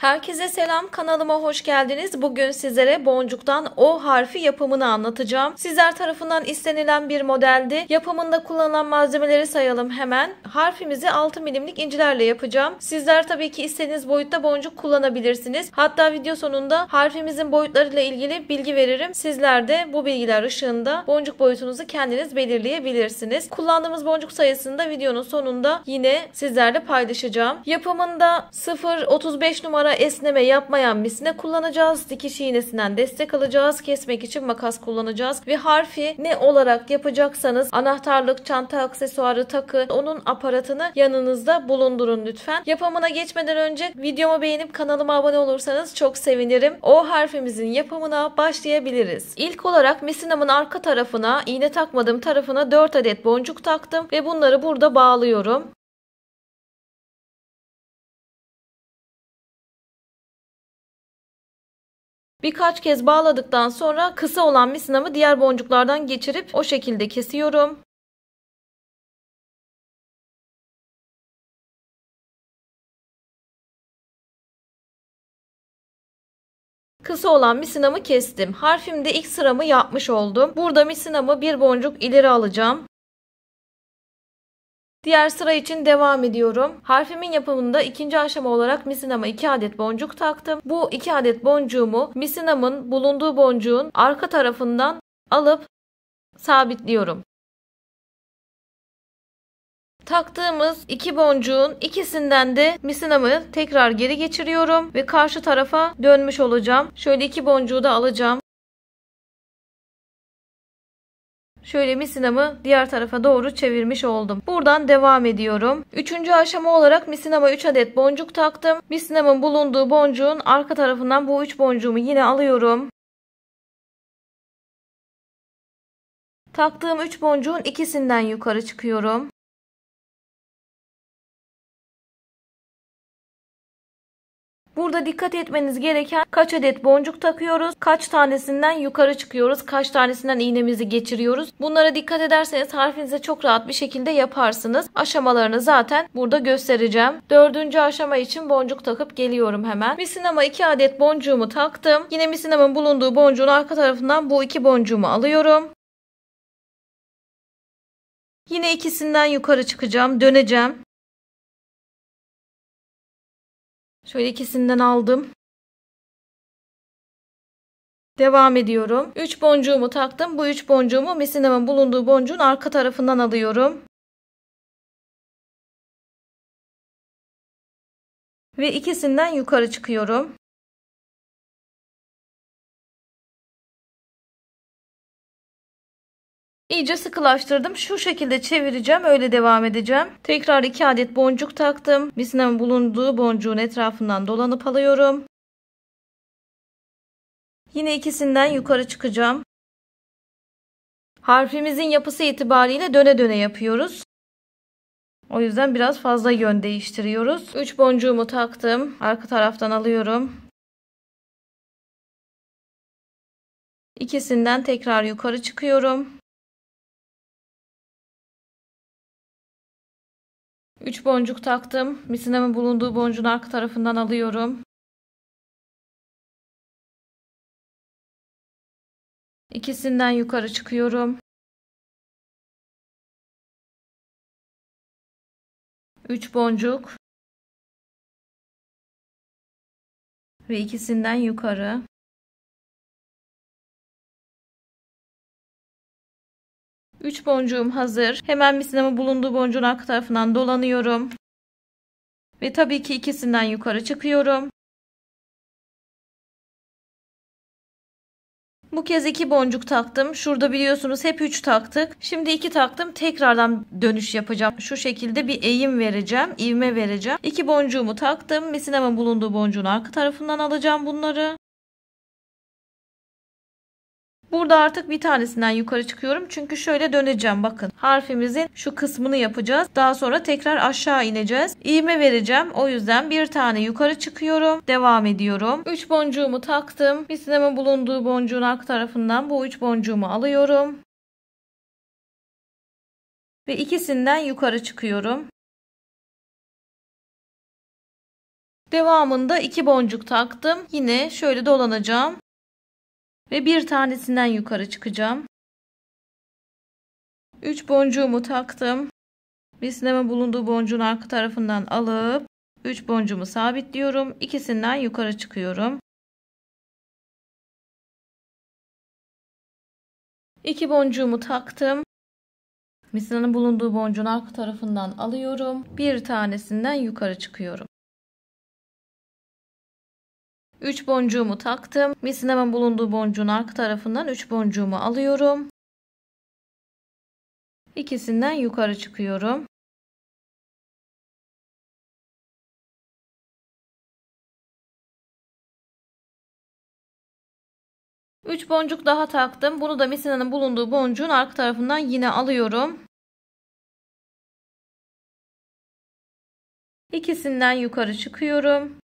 Herkese selam, kanalıma hoş geldiniz. Bugün sizlere boncuktan O harfi yapımını anlatacağım. Sizler tarafından istenilen bir modeldi. Yapımında kullanılan malzemeleri sayalım hemen. Harfimizi 6 milimlik incilerle yapacağım. Sizler tabii ki istediğiniz boyutta boncuk kullanabilirsiniz. Hatta video sonunda harfimizin boyutlarıyla ilgili bilgi veririm. Sizler de bu bilgiler ışığında boncuk boyutunuzu kendiniz belirleyebilirsiniz. Kullandığımız boncuk sayısını da videonun sonunda yine sizlerle paylaşacağım. Yapımında 0-35 numara esneme yapmayan misine kullanacağız. Dikiş iğnesinden destek alacağız. Kesmek için makas kullanacağız. Ve harfi ne olarak yapacaksanız anahtarlık, çanta aksesuarı, takı, onun aparatını yanınızda bulundurun lütfen. Yapımına geçmeden önce videomu beğenip kanalıma abone olursanız çok sevinirim. O harfimizin yapımına başlayabiliriz. İlk olarak misinamın arka tarafına, iğne takmadığım tarafına 4 adet boncuk taktım ve bunları burada bağlıyorum. Birkaç kez bağladıktan sonra kısa olan misinamı diğer boncuklardan geçirip o şekilde kesiyorum. Kısa olan misinamı kestim. Harfimde ilk sıramı yapmış oldum. Burada misinamı bir boncuk ileri alacağım. Diğer sıra için devam ediyorum. Harfimin yapımında ikinci aşama olarak misinama 2 adet boncuk taktım. Bu 2 adet boncuğumu misinamın bulunduğu boncuğun arka tarafından alıp sabitliyorum. Taktığımız 2 boncuğun ikisinden de misinamı tekrar geri geçiriyorum ve karşı tarafa dönmüş olacağım. Şöyle 2 boncuğu da alacağım. Şöyle misinamı diğer tarafa doğru çevirmiş oldum. Buradan devam ediyorum. Üçüncü aşama olarak misinama 3 adet boncuk taktım. Misinamın bulunduğu boncuğun arka tarafından bu 3 boncuğumu yine alıyorum. Taktığım 3 boncuğun ikisinden yukarı çıkıyorum. Burada dikkat etmeniz gereken kaç adet boncuk takıyoruz, kaç tanesinden yukarı çıkıyoruz, kaç tanesinden iğnemizi geçiriyoruz. Bunlara dikkat ederseniz harfinize çok rahat bir şekilde yaparsınız. Aşamalarını zaten burada göstereceğim. Dördüncü aşama için boncuk takıp geliyorum hemen. Misinama 2 adet boncuğumu taktım. Yine misinamın bulunduğu boncuğun arka tarafından bu 2 boncuğumu alıyorum. Yine ikisinden yukarı çıkacağım, döneceğim. Şöyle ikisinden aldım. Devam ediyorum. 3 boncuğumu taktım. Bu 3 boncuğumu misinamın bulunduğu boncuğun arka tarafından alıyorum. Ve ikisinden yukarı çıkıyorum. İyice sıkılaştırdım. Şu şekilde çevireceğim. Öyle devam edeceğim. Tekrar 2 adet boncuk taktım. Misinamın bulunduğu boncuğun etrafından dolanıp alıyorum. Yine ikisinden yukarı çıkacağım. Harfimizin yapısı itibariyle döne döne yapıyoruz. O yüzden biraz fazla yön değiştiriyoruz. 3 boncuğumu taktım. Arka taraftan alıyorum. İkisinden tekrar yukarı çıkıyorum. 3 boncuk taktım. Misinamın bulunduğu boncuğun arka tarafından alıyorum. İkisinden yukarı çıkıyorum. 3 boncuk ve ikisinden yukarı. Üç boncuğum hazır. Hemen misinamın bulunduğu boncuğun arka tarafından dolanıyorum. Ve tabii ki ikisinden yukarı çıkıyorum. Bu kez 2 boncuk taktım. Şurada biliyorsunuz hep 3 taktık. Şimdi 2 taktım. Tekrardan dönüş yapacağım. Şu şekilde bir eğim vereceğim. İvme vereceğim. 2 boncuğumu taktım. Misinamın bulunduğu boncuğun arka tarafından alacağım bunları. Burada artık bir tanesinden yukarı çıkıyorum. Çünkü şöyle döneceğim. Bakın harfimizin şu kısmını yapacağız. Daha sonra tekrar aşağı ineceğiz. İğme vereceğim. O yüzden bir tane yukarı çıkıyorum. Devam ediyorum. 3 boncuğumu taktım. Misinamın bulunduğu boncuğun arka tarafından bu 3 boncuğumu alıyorum. Ve ikisinden yukarı çıkıyorum. Devamında 2 boncuk taktım. Yine şöyle dolanacağım. Ve bir tanesinden yukarı çıkacağım. 3 boncuğumu taktım. Misinemin bulunduğu boncuğun arka tarafından alıp 3 boncuğumu sabitliyorum. İkisinden yukarı çıkıyorum. 2 boncuğumu taktım. Misinenin bulunduğu boncuğun arka tarafından alıyorum. Bir tanesinden yukarı çıkıyorum. 3 boncuğumu taktım. Misinemin bulunduğu boncuğun arka tarafından 3 boncuğumu alıyorum. İkisinden yukarı çıkıyorum. Üç boncuk daha taktım. Bunu da misinanın bulunduğu boncuğun arka tarafından yine alıyorum. İkisinden yukarı çıkıyorum.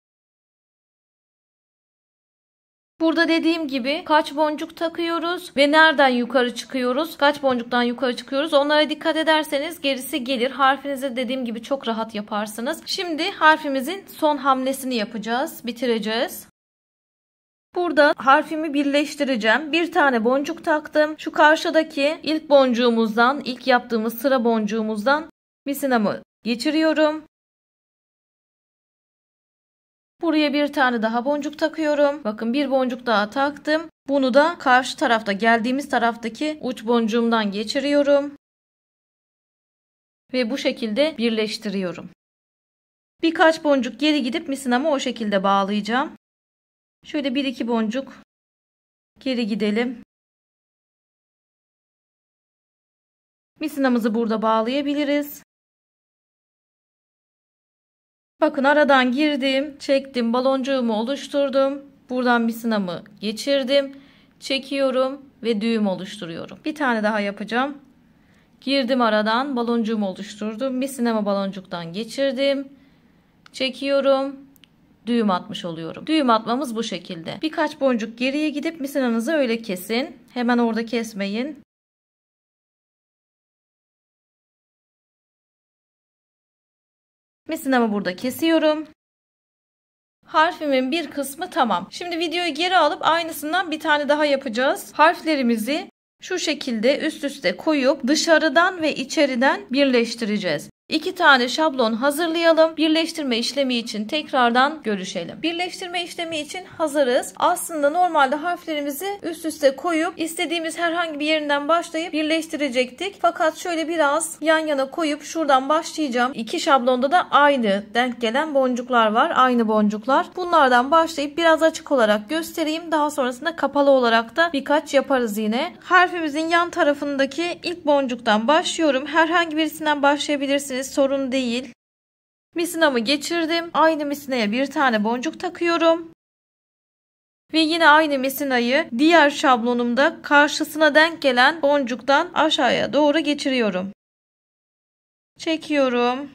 Burada dediğim gibi kaç boncuk takıyoruz ve nereden yukarı çıkıyoruz, kaç boncuktan yukarı çıkıyoruz, onlara dikkat ederseniz gerisi gelir. Harfinizi dediğim gibi çok rahat yaparsınız. Şimdi harfimizin son hamlesini yapacağız, bitireceğiz. Burada harfimi birleştireceğim. Bir tane boncuk taktım. Şu karşıdaki ilk boncuğumuzdan, ilk yaptığımız sıra boncuğumuzdan misinamı geçiriyorum. Buraya bir tane daha boncuk takıyorum. Bakın bir boncuk daha taktım. Bunu da karşı tarafta, geldiğimiz taraftaki uç boncuğumdan geçiriyorum. Ve bu şekilde birleştiriyorum. Birkaç boncuk geri gidip misinamı o şekilde bağlayacağım. Şöyle 1-2 boncuk geri gidelim. Misinamızı burada bağlayabiliriz. Bakın aradan girdim, çektim, baloncuğumu oluşturdum. Buradan misinamı geçirdim, çekiyorum ve düğüm oluşturuyorum. Bir tane daha yapacağım. Girdim aradan, baloncuğumu oluşturdum. Misinamı baloncuktan geçirdim, çekiyorum, düğüm atmış oluyorum. Düğüm atmamız bu şekilde. Birkaç boncuk geriye gidip misinanızı öyle kesin. Hemen orada kesmeyin. Misinamı burada kesiyorum. Harfimin bir kısmı tamam. Şimdi videoyu geri alıp aynısından bir tane daha yapacağız. Harflerimizi şu şekilde üst üste koyup dışarıdan ve içeriden birleştireceğiz. 2 tane şablon hazırlayalım. Birleştirme işlemi için tekrardan görüşelim. Birleştirme işlemi için hazırız. Aslında normalde harflerimizi üst üste koyup istediğimiz herhangi bir yerinden başlayıp birleştirecektik. Fakat şöyle biraz yan yana koyup şuradan başlayacağım. 2 şablonda da aynı denk gelen boncuklar var. Aynı boncuklar. Bunlardan başlayıp biraz açık olarak göstereyim. Daha sonrasında kapalı olarak da birkaç yaparız yine. Harfimizin yan tarafındaki ilk boncuktan başlıyorum. Herhangi birisinden başlayabilirsiniz. Sorun değil. Misinamı geçirdim. Aynı misinaya bir tane boncuk takıyorum. Ve yine aynı misinayı diğer şablonumda karşısına denk gelen boncuktan aşağıya doğru geçiriyorum. Çekiyorum.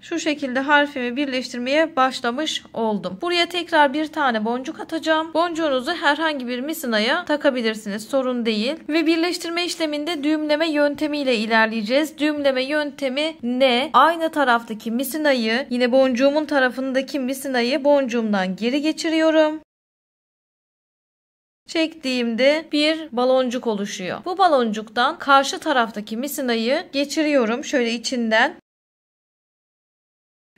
Şu şekilde harfimi birleştirmeye başlamış oldum. Buraya tekrar bir tane boncuk atacağım. Boncuğunuzu herhangi bir misinaya takabilirsiniz. Sorun değil. Ve birleştirme işleminde düğümleme yöntemiyle ilerleyeceğiz. Düğümleme yöntemi ne? Aynı taraftaki misinayı, yine boncuğumun tarafındaki misinayı boncuğumdan geri geçiriyorum. Çektiğimde bir baloncuk oluşuyor. Bu baloncuktan karşı taraftaki misinayı geçiriyorum şöyle içinden.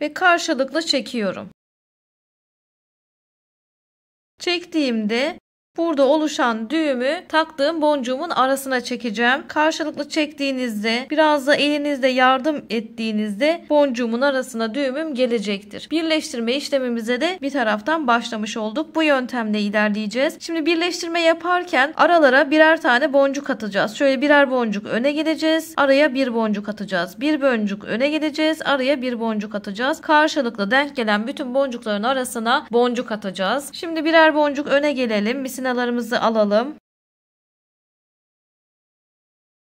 Ve karşılıklı çekiyorum. Çektiğimde burada oluşan düğümü taktığım boncuğumun arasına çekeceğim. Karşılıklı çektiğinizde, biraz da elinizde yardım ettiğinizde boncuğumun arasına düğümüm gelecektir. Birleştirme işlemimize de bir taraftan başlamış olduk. Bu yöntemle ilerleyeceğiz. Şimdi birleştirme yaparken aralara birer tane boncuk atacağız. Şöyle birer boncuk öne geleceğiz. Araya bir boncuk atacağız. Bir boncuk öne geleceğiz. Araya bir boncuk atacağız. Karşılıklı denk gelen bütün boncukların arasına boncuk atacağız. Şimdi birer boncuk öne gelelim. Misinalarımızı alalım.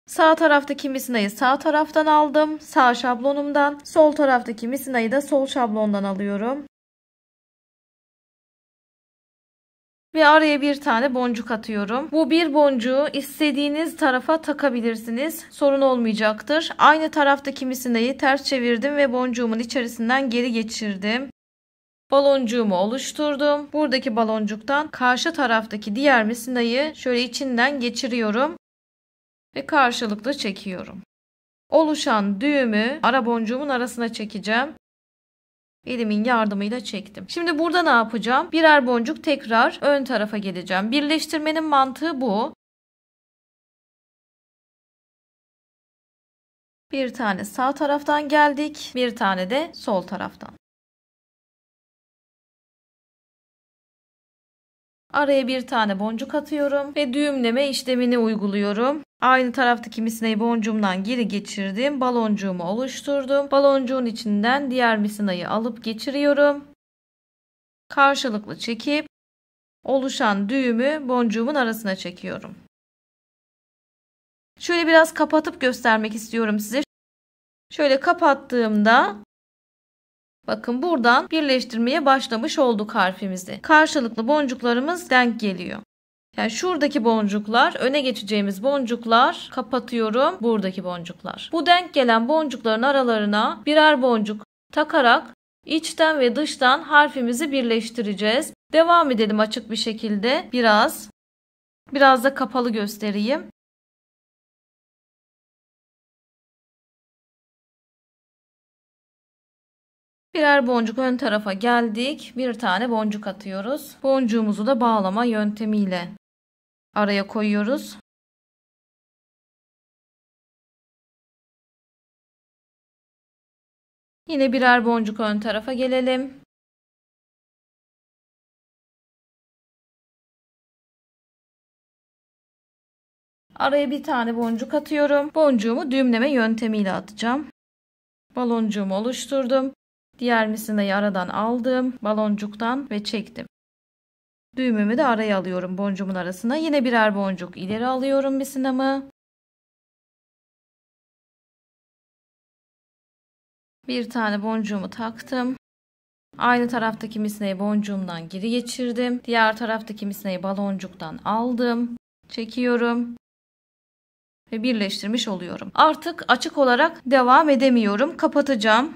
Sağ taraftaki misinayı sağ taraftan aldım. Sağ şablonumdan. Sol taraftaki misinayı da sol şablondan alıyorum. Ve araya bir tane boncuk atıyorum. Bu bir boncuğu istediğiniz tarafa takabilirsiniz. Sorun olmayacaktır. Aynı taraftaki misinayı ters çevirdim ve boncuğumun içerisinden geri geçirdim. Baloncuğumu oluşturdum. Buradaki baloncuktan karşı taraftaki diğer misinayı şöyle içinden geçiriyorum ve karşılıklı çekiyorum. Oluşan düğümü ara boncuğumun arasına çekeceğim. Elimin yardımıyla çektim. Şimdi burada ne yapacağım? Birer boncuk tekrar ön tarafa geleceğim. Birleştirmenin mantığı bu. Bir tane sağ taraftan geldik. Bir tane de sol taraftan. Araya bir tane boncuk atıyorum ve düğümleme işlemini uyguluyorum. Aynı taraftaki misinayı boncuğumdan geri geçirdim. Baloncuğumu oluşturdum. Baloncuğun içinden diğer misinayı alıp geçiriyorum. Karşılıklı çekip oluşan düğümü boncuğumun arasına çekiyorum. Şöyle biraz kapatıp göstermek istiyorum size. Şöyle kapattığımda bakın buradan birleştirmeye başlamış olduk harfimizi. Karşılıklı boncuklarımız denk geliyor. Yani şuradaki boncuklar, öne geçeceğimiz boncuklar, kapatıyorum buradaki boncuklar. Bu denk gelen boncukların aralarına birer boncuk takarak içten ve dıştan harfimizi birleştireceğiz. Devam edelim açık bir şekilde biraz da kapalı göstereyim. Birer boncuk ön tarafa geldik. Bir tane boncuk atıyoruz. Boncuğumuzu da bağlama yöntemiyle araya koyuyoruz. Yine birer boncuk ön tarafa gelelim. Araya bir tane boncuk atıyorum. Boncuğumu düğümleme yöntemiyle atacağım. Baloncuğumu oluşturdum. Diğer misinayı aradan aldım. Baloncuktan ve çektim. Düğümümü de araya alıyorum boncuğumun arasına. Yine birer boncuk ileri alıyorum misinamı. Bir tane boncuğumu taktım. Aynı taraftaki misinayı boncuğumdan geri geçirdim. Diğer taraftaki misinayı baloncuktan aldım. Çekiyorum. Ve birleştirmiş oluyorum. Artık açık olarak devam edemiyorum. Kapatacağım.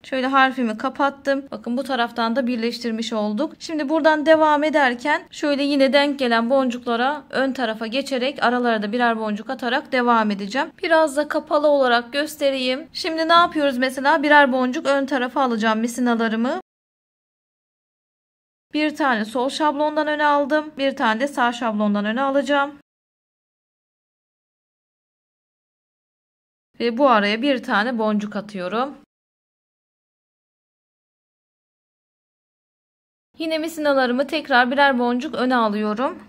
Şöyle harfimi kapattım. Bakın bu taraftan da birleştirmiş olduk. Şimdi buradan devam ederken şöyle yine denk gelen boncuklara ön tarafa geçerek aralara da birer boncuk atarak devam edeceğim. Biraz da kapalı olarak göstereyim. Şimdi ne yapıyoruz mesela? Birer boncuk ön tarafa alacağım misinalarımı. Bir tane sol şablondan öne aldım. Bir tane de sağ şablondan öne alacağım. Ve bu araya bir tane boncuk atıyorum. Yine misinalarımı tekrar birer boncuk öne alıyorum.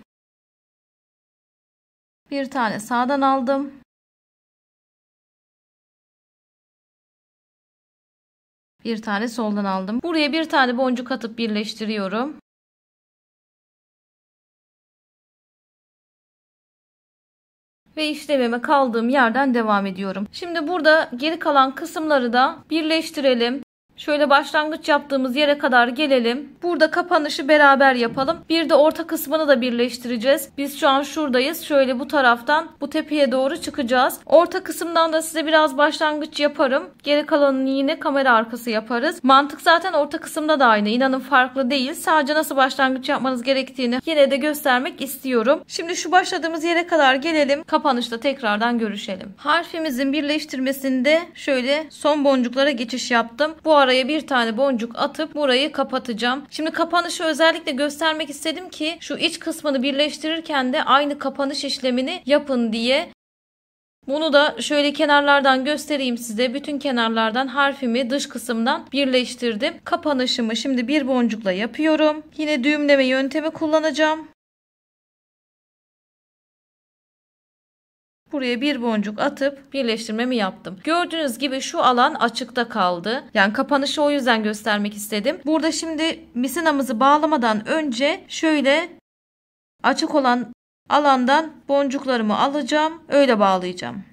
Bir tane sağdan aldım. Bir tane soldan aldım. Buraya bir tane boncuk atıp birleştiriyorum. Ve işlemime kaldığım yerden devam ediyorum. Şimdi burada geri kalan kısımları da birleştirelim. Şöyle başlangıç yaptığımız yere kadar gelelim. Burada kapanışı beraber yapalım. Bir de orta kısmını da birleştireceğiz. Biz şu an şuradayız. Şöyle bu taraftan bu tepeye doğru çıkacağız. Orta kısımdan da size biraz başlangıç yaparım. Geri kalanını yine kamera arkası yaparız. Mantık zaten orta kısımda da aynı. İnanın farklı değil. Sadece nasıl başlangıç yapmanız gerektiğini yine de göstermek istiyorum. Şimdi şu başladığımız yere kadar gelelim. Kapanışta tekrardan görüşelim. Harfimizin birleştirmesinde şöyle son boncuklara geçiş yaptım. Bu araya bir tane boncuk atıp burayı kapatacağım. Şimdi kapanışı özellikle göstermek istedim ki şu iç kısmını birleştirirken de aynı kapanış işlemini yapın diye. Bunu da şöyle kenarlardan göstereyim size. Bütün kenarlardan harfimi dış kısımdan birleştirdim. Kapanışımı şimdi bir boncukla yapıyorum. Yine düğümleme yöntemi kullanacağım. Buraya bir boncuk atıp birleştirmemi yaptım. Gördüğünüz gibi şu alan açıkta kaldı. Yani kapanışı o yüzden göstermek istedim. Burada şimdi misinamızı bağlamadan önce şöyle açık olan alandan boncuklarımı alacağım. Öyle bağlayacağım.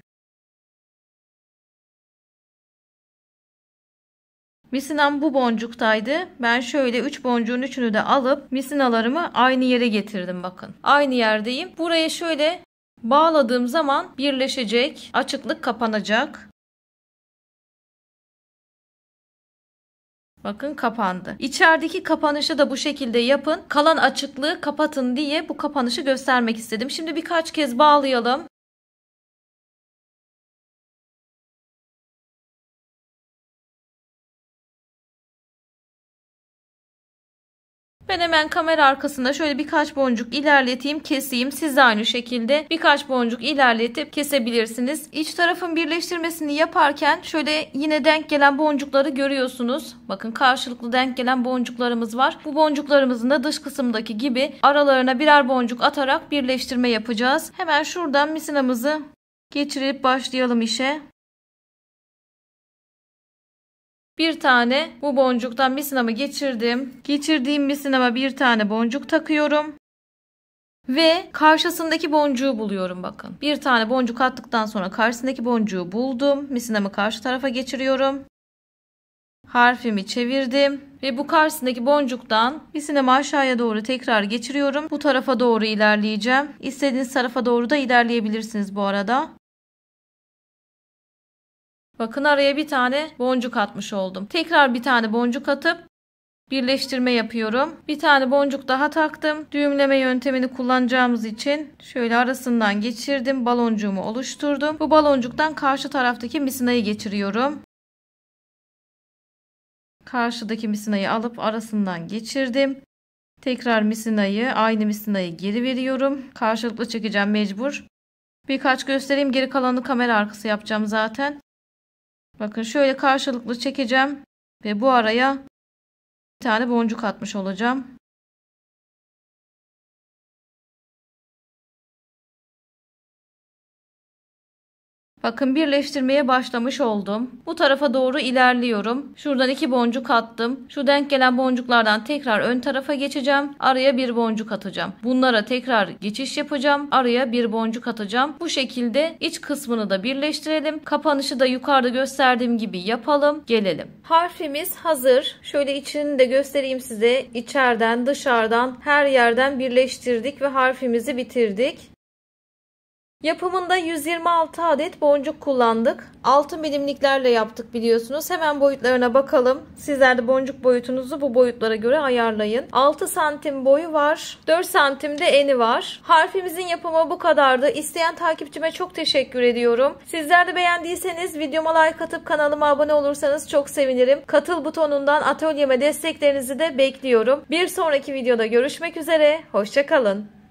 Misinam bu boncuktaydı. Ben şöyle 3 boncuğun üçünü de alıp misinalarımı aynı yere getirdim bakın. Aynı yerdeyim. Buraya şöyle bağladığım zaman birleşecek. Açıklık kapanacak. Bakın kapandı. İçerideki kapanışı da bu şekilde yapın. Kalan açıklığı kapatın diye bu kapanışı göstermek istedim. Şimdi birkaç kez bağlayalım. Ben hemen kamera arkasında şöyle birkaç boncuk ilerleteyim, keseyim. Siz de aynı şekilde birkaç boncuk ilerletip kesebilirsiniz. İç tarafın birleştirmesini yaparken şöyle yine denk gelen boncukları görüyorsunuz. Bakın karşılıklı denk gelen boncuklarımız var. Bu boncuklarımızın da dış kısımdaki gibi aralarına birer boncuk atarak birleştirme yapacağız. Hemen şuradan misinamızı geçirip başlayalım işe. Bir tane bu boncuktan misinamı geçirdim. Geçirdiğim misinama bir tane boncuk takıyorum. Ve karşısındaki boncuğu buluyorum bakın. Bir tane boncuk attıktan sonra karşısındaki boncuğu buldum. Misinamı karşı tarafa geçiriyorum. Harfimi çevirdim. Ve bu karşısındaki boncuktan misinamı aşağıya doğru tekrar geçiriyorum. Bu tarafa doğru ilerleyeceğim. İstediğiniz tarafa doğru da ilerleyebilirsiniz bu arada. Bakın araya bir tane boncuk atmış oldum. Tekrar bir tane boncuk atıp birleştirme yapıyorum. Bir tane boncuk daha taktım. Düğümleme yöntemini kullanacağımız için şöyle arasından geçirdim. Baloncuğumu oluşturdum. Bu baloncuktan karşı taraftaki misinayı geçiriyorum. Karşıdaki misinayı alıp arasından geçirdim. Tekrar aynı misinayı geri veriyorum. Karşılıklı çekeceğim mecbur. Birkaç göstereyim. Geri kalanını kamera arkası yapacağım zaten. Bakın şöyle karşılıklı çekeceğim ve bu araya bir tane boncuk atmış olacağım. Bakın birleştirmeye başlamış oldum. Bu tarafa doğru ilerliyorum. Şuradan 2 boncuk attım. Şu denk gelen boncuklardan tekrar ön tarafa geçeceğim. Araya bir boncuk atacağım. Bunlara tekrar geçiş yapacağım. Araya bir boncuk atacağım. Bu şekilde iç kısmını da birleştirelim. Kapanışı da yukarıda gösterdiğim gibi yapalım. Gelelim. Harfimiz hazır. Şöyle içini de göstereyim size. İçeriden, dışarıdan, her yerden birleştirdik ve harfimizi bitirdik. Yapımında 126 adet boncuk kullandık. 6 milimliklerle yaptık biliyorsunuz. Hemen boyutlarına bakalım. Sizler de boncuk boyutunuzu bu boyutlara göre ayarlayın. 6 santim boyu var. 4 santim de eni var. Harfimizin yapımı bu kadardı. İsteyen takipçime çok teşekkür ediyorum. Sizler de beğendiyseniz videoma like atıp kanalıma abone olursanız çok sevinirim. Katıl butonundan atölyeme desteklerinizi de bekliyorum. Bir sonraki videoda görüşmek üzere. Hoşça kalın.